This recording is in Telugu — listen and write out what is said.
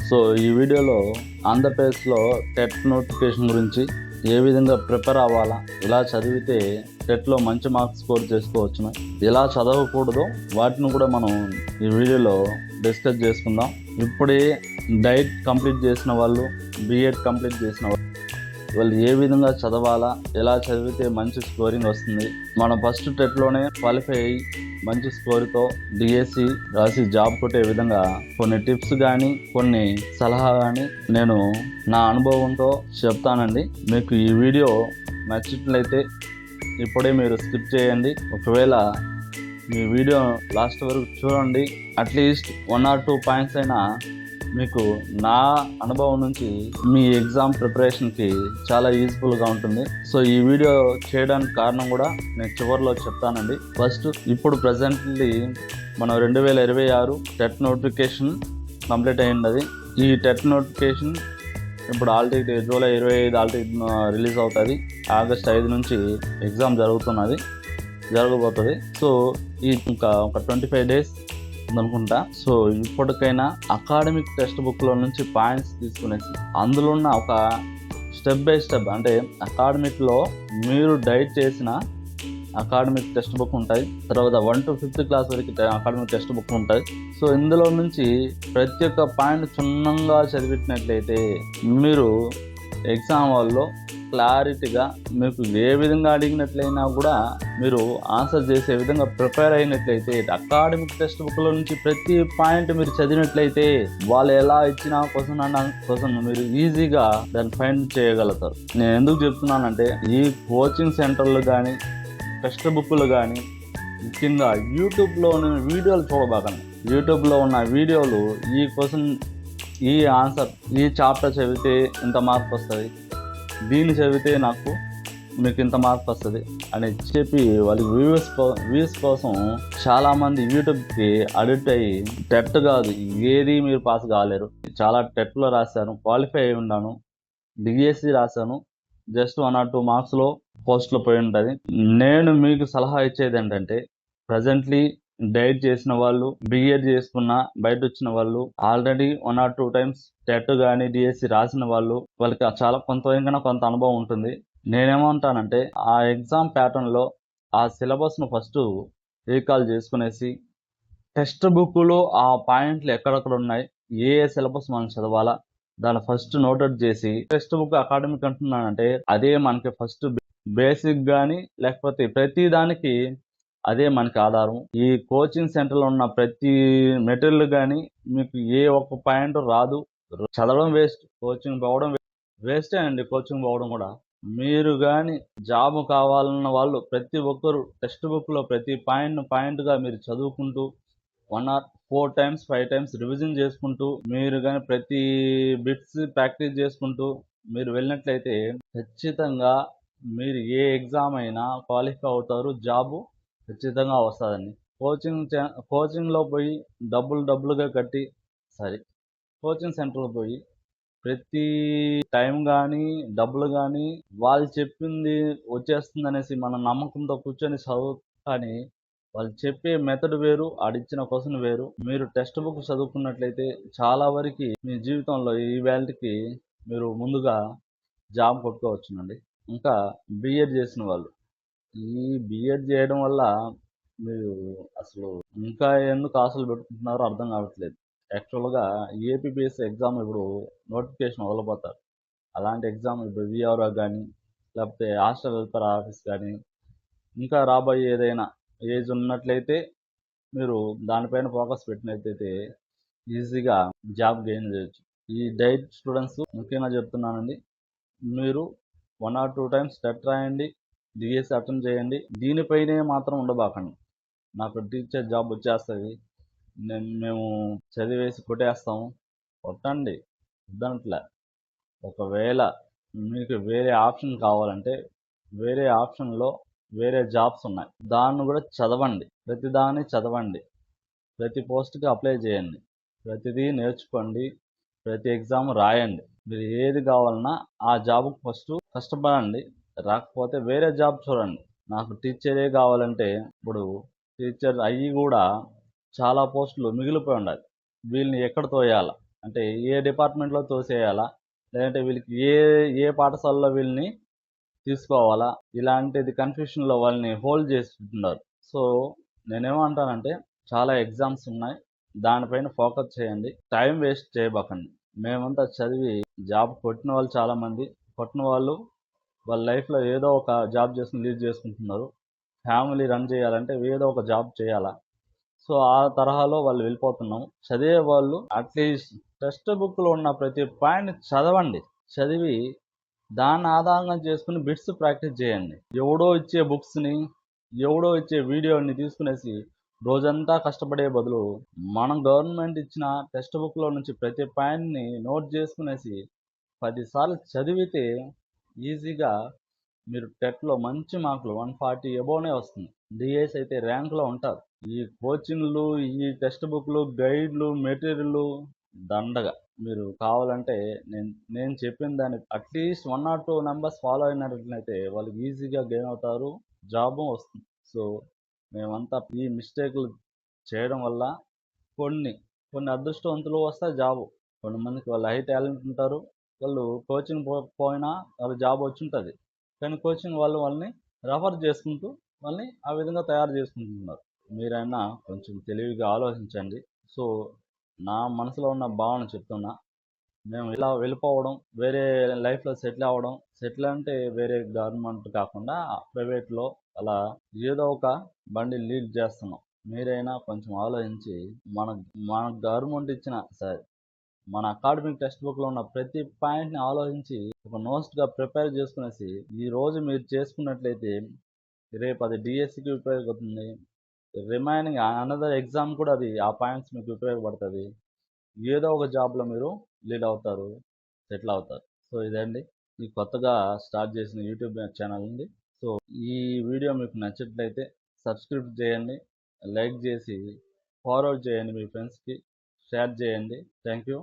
సో ఈ వీడియోలో ఆంధ్రప్రదేశ్లో టెట్ నోటిఫికేషన్ గురించి ఏ విధంగా ప్రిపేర్ అవ్వాలా, ఇలా చదివితే టెట్లో మంచి మార్క్స్ స్కోర్ చేసుకోవచ్చును, ఎలా చదవకూడదు వాటిని కూడా మనం ఈ వీడియోలో డిస్కస్ చేసుకుందాం. ఇప్పుడే డైట్ కంప్లీట్ చేసిన వాళ్ళు, బీఎడ్ కంప్లీట్ చేసిన వాళ్ళు ఏ విధంగా చదవాలా, ఎలా చదివితే మంచి స్కోరింగ్ వస్తుంది, మనం ఫస్ట్ టెట్లోనే క్వాలిఫై అయ్యి మంచి స్కోర్తో డిఎస్సి రాసి జాబ్ కొట్టే విధంగా కొన్ని టిప్స్ కానీ కొన్ని సలహా కానీ నేను నా అనుభవంతో చెప్తానండి. మీకు ఈ వీడియో నచ్చినట్లయితే ఇప్పుడే మీరు స్కిప్ చేయండి. ఒకవేళ మీ వీడియో లాస్ట్ వరకు చూడండి, అట్లీస్ట్ 1 or 2 పాయింట్స్ అయినా మీకు నా అనుభవం నుంచి మీ ఎగ్జామ్ ప్రిపరేషన్కి చాలా యూజ్ఫుల్గా ఉంటుంది. సో ఈ వీడియో చేయడానికి కారణం కూడా నేను చివరిలో చెప్తానండి. ఫస్ట్ ఇప్పుడు ప్రజెంట్లీ మనం 2026 టెట్ నోటిఫికేషన్ కంప్లీట్ అయ్యింది. ఈ టెట్ నోటిఫికేషన్ ఇప్పుడు ఆల్రెడీ జూలై 25 ఆల్రెడీ రిలీజ్ అవుతుంది. ఆగస్ట్ 5 నుంచి ఎగ్జామ్ జరగబోతుంది. సో ఈ ఇంకా ఒక 25 days అనుకుంటా. సో ఇప్పటికైనా అకాడమిక్ టెక్స్ట్ బుక్లో నుంచి పాయింట్స్ తీసుకునేసి అందులో ఉన్న ఒక స్టెప్ బై స్టెప్, అంటే అకాడమిక్లో మీరు డైట్ చేసిన అకాడమిక్ టెక్స్ట్ బుక్ ఉంటుంది, తర్వాత 1 to 5th క్లాస్ వరకు అకాడమిక్ టెక్స్ట్ బుక్ ఉంటుంది. సో ఇందులో నుంచి ప్రతి ఒక్క పాయింట్ క్షుణ్ణంగా చదివినట్లయితే మీరు ఎగ్జామ్ హాల్లో క్లారిటీగా మీకు ఏ విధంగా అడిగినట్లయినా కూడా మీరు ఆన్సర్ చేసే విధంగా ప్రిపేర్ అయినట్లయితే, అకాడమిక్ టెక్స్ట్ బుక్లో నుంచి ప్రతి పాయింట్ మీరు చదివినట్లయితే వాళ్ళు ఎలా ఇచ్చిన క్వశ్చన్ మీరు ఈజీగా దాన్ని ఫైండ్ చేయగలుగుతారు. నేను ఎందుకు చెప్తున్నానంటే, ఈ కోచింగ్ సెంటర్లు కానీ టెక్స్ట్ బుక్లు కానీ ముఖ్యంగా యూట్యూబ్లో ఉన్న వీడియోలు చూడబాకండి. యూట్యూబ్లో ఉన్న వీడియోలు ఈ క్వశ్చన్, ఈ ఆన్సర్, ఈ చాప్టర్ చదివితే ఇంత మార్క్ వస్తుంది, దీన్ని చదివితే మీకు ఇంత మార్క్ వస్తుంది అని చెప్పి వాళ్ళకి వ్యూస్ కోసం చాలామంది యూట్యూబ్కి అడిక్ట్ అయ్యి టెట్ కాదు ఏది మీరు పాస్ కాలేరు. చాలా టెట్లో రాశాను, క్వాలిఫై అయి ఉన్నాను, డిఎస్సి రాశాను, జస్ట్ 1 or 2 మార్క్స్లో పోస్ట్లో పోయి ఉంటుంది. నేను మీకు సలహా ఇచ్చేది ఏంటంటే, ప్రజెంట్లీ డైట్ చేసిన వాళ్ళు, బీఎడ్ చేసుకున్న బయట వచ్చిన వాళ్ళు, ఆల్రెడీ 1 or 2 times టెట్ కానీ డిఎస్సి రాసిన వాళ్ళకి చాలా కొంత అనుభవం ఉంటుంది. నేనేమంటానంటే, ఆ ఎగ్జామ్ ప్యాటర్న్లో ఆ సిలబస్ను ఫస్ట్ రీకాల్ చేసుకునేసి టెక్స్ట్ బుక్లో ఆ పాయింట్లు ఎక్కడెక్కడ ఉన్నాయి, ఏ సిలబస్ మనం చదవాలా దాన్ని ఫస్ట్ నోటౌట్ చేసి, టెక్స్ట్ బుక్ అకాడమిక్ అంటున్నానంటే అదే మనకి ఫస్ట్ బేసిక్ కానీ లేకపోతే ప్రతి దానికి అదే మనకి ఆధారం. ఈ కోచింగ్ సెంటర్లో ఉన్న ప్రతి మెటీరియల్ కానీ మీకు ఏ ఒక్క పాయింట్ రాదు. చదవడం వేస్ట్, కోచింగ్ పోవడం వేస్టే అండి. కోచింగ్ పోవడం కూడా, మీరు కానీ జాబ్ కావాలన్న వాళ్ళు ప్రతి ఒక్కరు టెక్స్ట్ బుక్లో ప్రతి పాయింట్గా మీరు చదువుకుంటూ 1 or 4 times 5 times రివిజన్ చేసుకుంటూ, మీరు కానీ ప్రతి బిట్స్ ప్రాక్టీస్ చేసుకుంటూ మీరు వెళ్ళినట్లయితే ఖచ్చితంగా మీరు ఏ ఎగ్జామ్ అయినా క్వాలిఫై అవుతారు, జాబు ఖచ్చితంగా వస్తుందండి. కోచింగ్లో పోయి డబ్బులుగా కట్టి కోచింగ్ సెంటర్లో పోయి ప్రతి టైం కానీ డబ్బులు కానీ వాళ్ళు చెప్పింది వచ్చేస్తుంది అనేసి మన నమ్మకంతో కూర్చొని కానీ వాళ్ళు చెప్పే మెథడ్ వేరు, ఆడిచ్చిన క్వశ్చన్ వేరు. మీరు టెక్స్ట్ బుక్ చదువుకున్నట్లయితే చాలా వరకు మీ జీవితంలో ఈ వాల్యూకి మీరు ముందుగా జాబ్ కొట్టుకోవచ్చునండి. ఇంకా బీఎడ్ చేసిన వాళ్ళు, ఈ బీఎడ్ చేయడం వల్ల మీరు అసలు ఇంకా ఎందుకు ఆశలు పెట్టుకుంటున్నారో అర్థం కావట్లేదు. యాక్చువల్గా ఏపీపీఎస్సీ ఎగ్జామ్ ఇప్పుడు నోటిఫికేషన్ వదలబోతారు. అలాంటి ఎగ్జామ్ ఇప్పుడు విఆర్ఓ కానీ లేకపోతే హాస్టల్ వెల్ఫేర్ ఆఫీస్ కానీ, ఇంకా రాబోయే ఏదైనా ఏజ్ ఉన్నట్లయితే మీరు దానిపైన ఫోకస్ పెట్టినట్లయితే ఈజీగా జాబ్ గెయిన్ చేయొచ్చు. ఈ డైట్ స్టూడెంట్స్ ముఖ్యంగా చెప్తున్నానండి, మీరు 1 or 2 times టెట్ రాయండి, డిఎస్సి అటెంప్ట్ చేయండి. దీనిపైనే మాత్రం ఉండబాకండి, నాకు టీచర్ జాబ్ వచ్చేస్తుంది, మేము చదివేసి కొట్టేస్తాము. కొట్టండి, వద్దనట్లే. ఒకవేళ మీకు వేరే ఆప్షన్ కావాలంటే వేరే ఆప్షన్లో వేరే జాబ్స్ ఉన్నాయి, దాన్ని కూడా చదవండి. ప్రతిదాన్ని చదవండి, ప్రతి పోస్ట్కి అప్లై చేయండి, ప్రతిదీ నేర్చుకోండి, ప్రతి ఎగ్జామ్ రాయండి. మీరు ఏది కావాలన్నా ఆ జాబ్కి ఫస్ట్ కష్టపడండి. రాకపోతే వేరే జాబ్ చూడండి. నాకు టీచరే కావాలంటే ఇప్పుడు టీచర్ అయ్యి కూడా చాలా పోస్టులు మిగిలిపోయి ఉండాలి, వీళ్ళని ఎక్కడ తోయాలి, అంటే ఏ డిపార్ట్మెంట్లో తోసేయాలా, లేదంటే వీళ్ళకి ఏ ఏ పాఠశాలలో వీళ్ళని తీసుకోవాలా, ఇలాంటిది కన్ఫ్యూషన్లో వాళ్ళని హోల్డ్ చేస్తున్నారు. సో నేనేమంటానంటే చాలా ఎగ్జామ్స్ ఉన్నాయి, దానిపైన ఫోకస్ చేయండి, టైం వేస్ట్ చేయబాకండి. మేమంతా చదివి జాబ్ కొట్టిన వాళ్ళు చాలామంది, కొట్టిన వాళ్ళు వాళ్ళ లైఫ్లో ఏదో ఒక జాబ్ చేసుకుని లీడ్ చేసుకుంటున్నారు. ఫ్యామిలీ రన్ చేయాలంటే ఏదో ఒక జాబ్ చేయాలా, సో ఆ తరహాలో వాళ్ళు వెళ్ళిపోతున్నాం. చదివే వాళ్ళు అట్లీస్ట్ టెక్స్ట్ బుక్లో ఉన్న ప్రతి పాయింట్ చదవండి, చదివి దాన్ని ఆధారంగా చేసుకుని బిట్స్ ప్రాక్టీస్ చేయండి. ఎవడో ఇచ్చే బుక్స్ని, ఎవడో ఇచ్చే వీడియోని తీసుకునేసి రోజంతా కష్టపడే బదులు మనం గవర్నమెంట్ ఇచ్చిన టెక్స్ట్ బుక్లో నుంచి ప్రతి పాయింట్ని నోట్ చేసుకునేసి 10 సార్లు చదివితే ఈజీగా మీరు టెట్లో మంచి మార్కులు 140 ఎబోనే వస్తుంది. డిఎస్ అయితే ర్యాంకులో ఉంటారు. ఈ కోచింగ్లు, ఈ టెక్స్ట్ బుక్లు, గైడ్లు, మెటీరియల్ దండగా. మీరు కావాలంటే నేను నేను చెప్పిన దాన్ని అట్లీస్ట్ 1 or 2 నెంబర్స్ ఫాలో అయినట్లయితే వాళ్ళకి ఈజీగా గెయిన్ అవుతారు, జాబు వస్తుంది. సో మేమంతా ఈ మిస్టేక్లు చేయడం వల్ల కొన్ని కొన్ని అదృష్టవంతులు వస్తాయి జాబు, కొంతమందికి వాళ్ళ హై టాలెంట్ ఉంటారు, వాళ్ళు కోచింగ్ పోయినా వాళ్ళ జాబ్ వచ్చి ఉంటుంది, కానీ కోచింగ్ వాళ్ళు వాళ్ళని రెఫర్ చేసుకుంటూ వాళ్ళని ఆ విధంగా తయారు చేసుకుంటున్నారు. మీరైనా కొంచెం తెలివిగా ఆలోచించండి. సో నా మనసులో ఉన్న భావన చెప్తున్నా. మేము ఇలా వెళ్ళిపోవడం, వేరే లైఫ్లో సెటిల్ అవ్వడం, సెటిల్ అంటే వేరే గవర్నమెంట్ కాకుండా ప్రైవేట్లో అలా ఏదో ఒక బండి లీడ్ చేస్తున్నాం. మీరైనా కొంచెం ఆలోచించి మన మన గవర్నమెంట్ ఇచ్చిన సరే మన అకాడమిక్ టెక్స్ట్ బుక్లో ఉన్న ప్రతి పాయింట్ని ఆలోచించి ఒక నోట్స్గా ప్రిపేర్ చేసుకునేసి ఈరోజు మీరు చేసుకున్నట్లయితే రేపు అది డిఎస్సికి ఉపయోగపడుతుంది, రిమైనింగ్ అనదర్ ఎగ్జామ్ కూడా అది ఆ పాయింట్స్ మీకు ఉపయోగపడుతుంది. ఏదో ఒక జాబ్లో మీరు లీడ్ అవుతారు, సెటిల్ అవుతారు. సో ఇదండి ఈ కొత్తగా స్టార్ట్ చేసిన యూట్యూబ్ ఛానల్ ఉంది. సో ఈ వీడియో మీకు నచ్చినట్లయితే సబ్స్క్రైబ్ చేయండి, లైక్ చేసి ఫార్వర్డ్ చేయండి, మీ ఫ్రెండ్స్కి షేర్ చేయండి. Thank you.